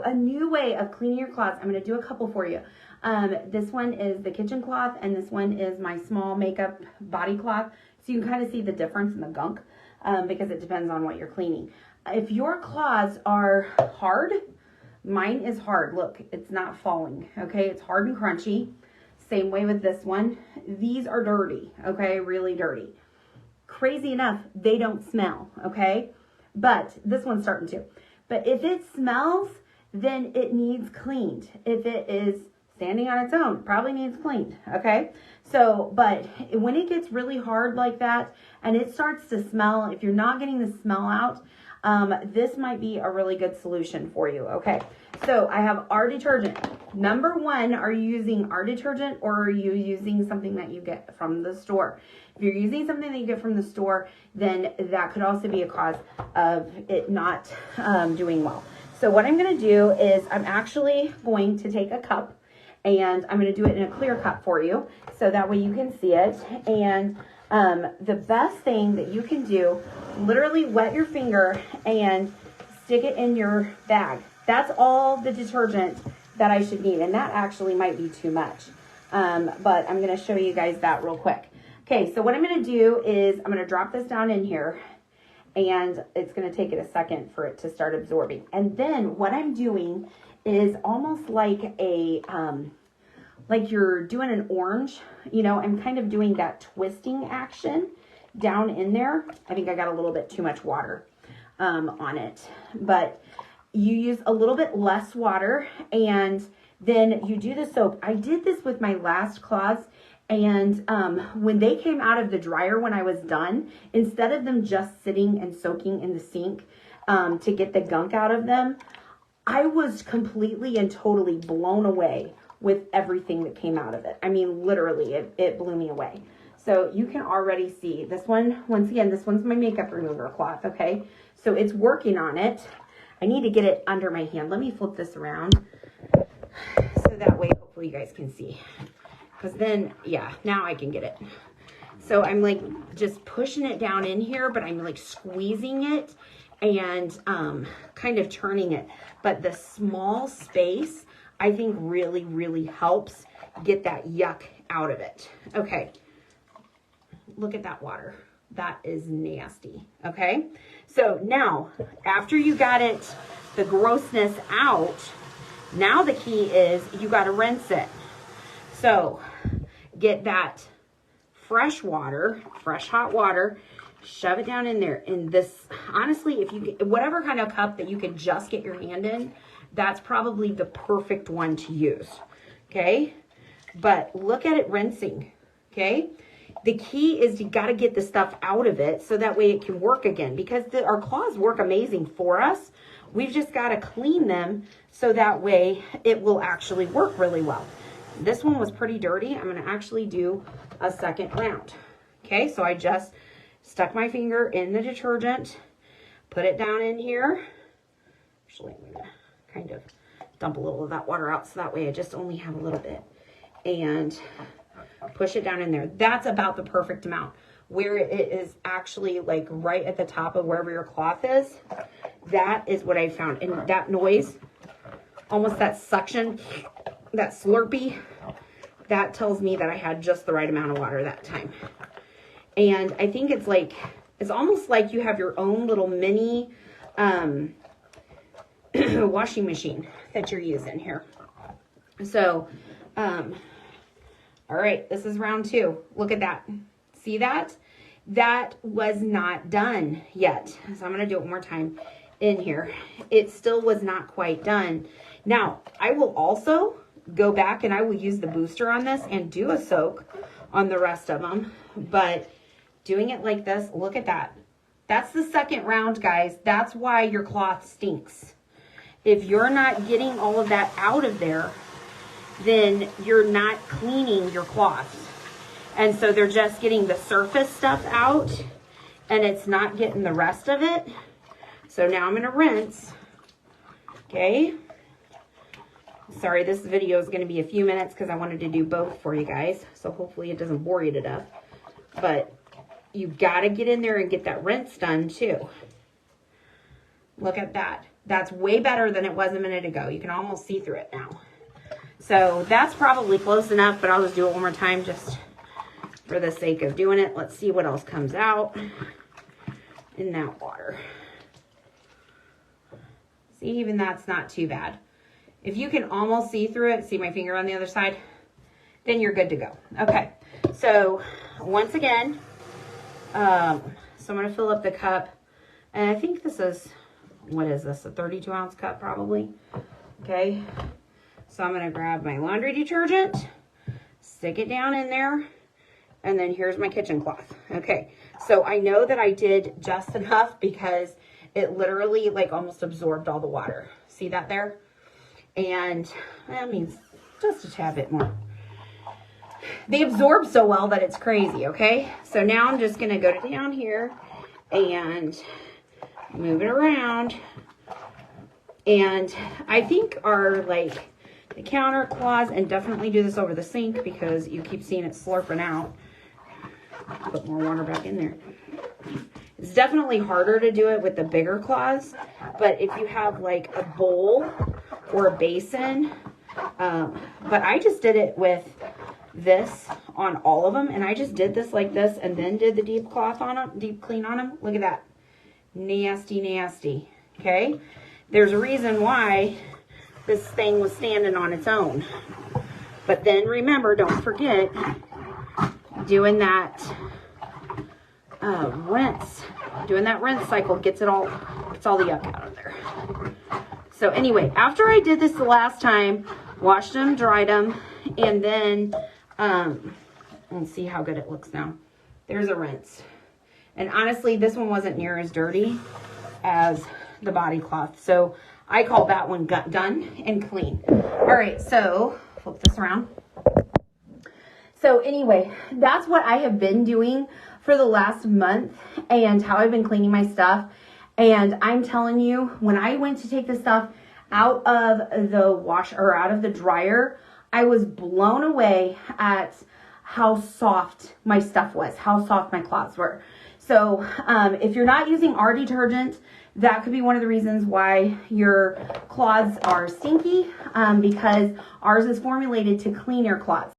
a new way of cleaning your cloths, I'm going to do a couple for you. This one is the kitchen cloth, and this one is my small makeup body cloth. So you can kind of see the difference in the gunk because it depends on what you're cleaning. If your cloths are hard, mine is hard. Look, it's not falling, okay? It's hard and crunchy. Same way with this one. These are dirty, okay? Really dirty. Crazy enough, they don't smell, okay? But this one's starting to. But if it smells, then it needs cleaned. If it is standing on its own, it probably needs cleaned, okay? So, but when it gets really hard like that and it starts to smell, if you're not getting the smell out, this might be a really good solution for you, okay? So I have our detergent. Number one, are you using our detergent or are you using something that you get from the store? If you're using something that you get from the store, then that could also be a cause of it not doing well. So what I'm going to do is I'm actually going to take a cup and I'm going to do it in a clear cup for you so that way you can see it. And the best thing that you can do, literally wet your finger and stick it in your bag. That's all the detergent that I should need. And that actually might be too much. But I'm going to show you guys that real quick. Okay, so what I'm going to do is I'm going to drop this down in here. And it's going to take it a second for it to start absorbing. And then what I'm doing is almost like a, like you're doing an orange, you know, I'm kind of doing that twisting action down in there. I think I got a little bit too much water on it, but you use a little bit less water and then you do the soap. I did this with my last cloths. And when they came out of the dryer when I was done, instead of them just sitting and soaking in the sink to get the gunk out of them, I was completely and totally blown away with everything that came out of it. I mean, literally, it blew me away. So you can already see this one. Once again, this one's my makeup remover cloth, okay? So it's working on it. I need to get it under my hand. Let me flip this around so that way hopefully you guys can see. Because then, yeah, now I can get it. So I'm like just pushing it down in here, but I'm like squeezing it and kind of turning it. But the small space, I think really, really helps get that yuck out of it. Okay, look at that water. That is nasty, okay? So now, after you got it, the grossness out, now the key is you got to rinse it. So get that fresh water, fresh hot water, shove it down in there. And this, honestly, if you get whatever kind of cup that you can just get your hand in, that's probably the perfect one to use. Okay. But look at it rinsing. Okay. The key is you got to get the stuff out of it so that way it can work again, because our cloths work amazing for us. We've just got to clean them so that way it will actually work really well. This one was pretty dirty. I'm going to actually do a second round. Okay, so I just stuck my finger in the detergent, put it down in here. Actually, I'm going to kind of dump a little of that water out so that way I just only have a little bit. And push it down in there. That's about the perfect amount. Where it is actually like right at the top of wherever your cloth is, that is what I found. And that noise, almost that suction, that slurpy, that tells me that I had just the right amount of water that time. And I think it's like, it's almost like you have your own little mini washing machine that you're using here. So, all right, this is round 2. Look at that. See that? That was not done yet. So I'm going to do it one more time in here. It still was not quite done. Now, I will also go back and I will use the booster on this and do a soak on the rest of them. But doing it like this, look at that. That's the second round, guys. That's why your cloth stinks. If you're not getting all of that out of there, then you're not cleaning your cloths. And so they're just getting the surface stuff out and it's not getting the rest of it. So now I'm going to rinse. Okay. Sorry, this video is going to be a few minutes because I wanted to do both for you guys. So hopefully it doesn't bore you to death. But you got to get in there and get that rinse done too. Look at that. That's way better than it was a minute ago. You can almost see through it now. So that's probably close enough, but I'll just do it one more time just for the sake of doing it. Let's see what else comes out in that water. See, even that's not too bad. If you can almost see through it, see my finger on the other side, then you're good to go. Okay, so once again, so I'm going to fill up the cup. And I think this is, what is this, a 32-ounce cup probably? Okay, so I'm going to grab my laundry detergent, stick it down in there, and then here's my kitchen cloth. Okay, so I know that I did just enough because it literally like almost absorbed all the water. See that there? And that means just a tad bit more. They absorb so well that it's crazy, okay? So now I'm just gonna go down here and move it around. And I think our like the counter cloths, and definitely do this over the sink because you keep seeing it slurping out. Put more water back in there. It's definitely harder to do it with the bigger cloths, but if you have like a bowl or a basin, but I just did it with this on all of them, and I just did this like this and then did the deep cloth on them, deep clean on them. Look at that. Nasty, nasty. Okay? There's a reason why this thing was standing on its own. But then remember, don't forget, doing that rinse cycle gets all the yuck out of there. So anyway, after I did this the last time, washed them, dried them, and then let's see how good it looks now. There's a rinse. And honestly, this one wasn't near as dirty as the body cloth. So I call that one done and clean. All right, so flip this around. So anyway, that's what I have been doing for the last month and how I've been cleaning my stuff. And I'm telling you, when I went to take the stuff out of the wash or out of the dryer, I was blown away at how soft my stuff was, how soft my cloths were. So if you're not using our detergent, that could be one of the reasons why your cloths are stinky, because ours is formulated to clean your cloths.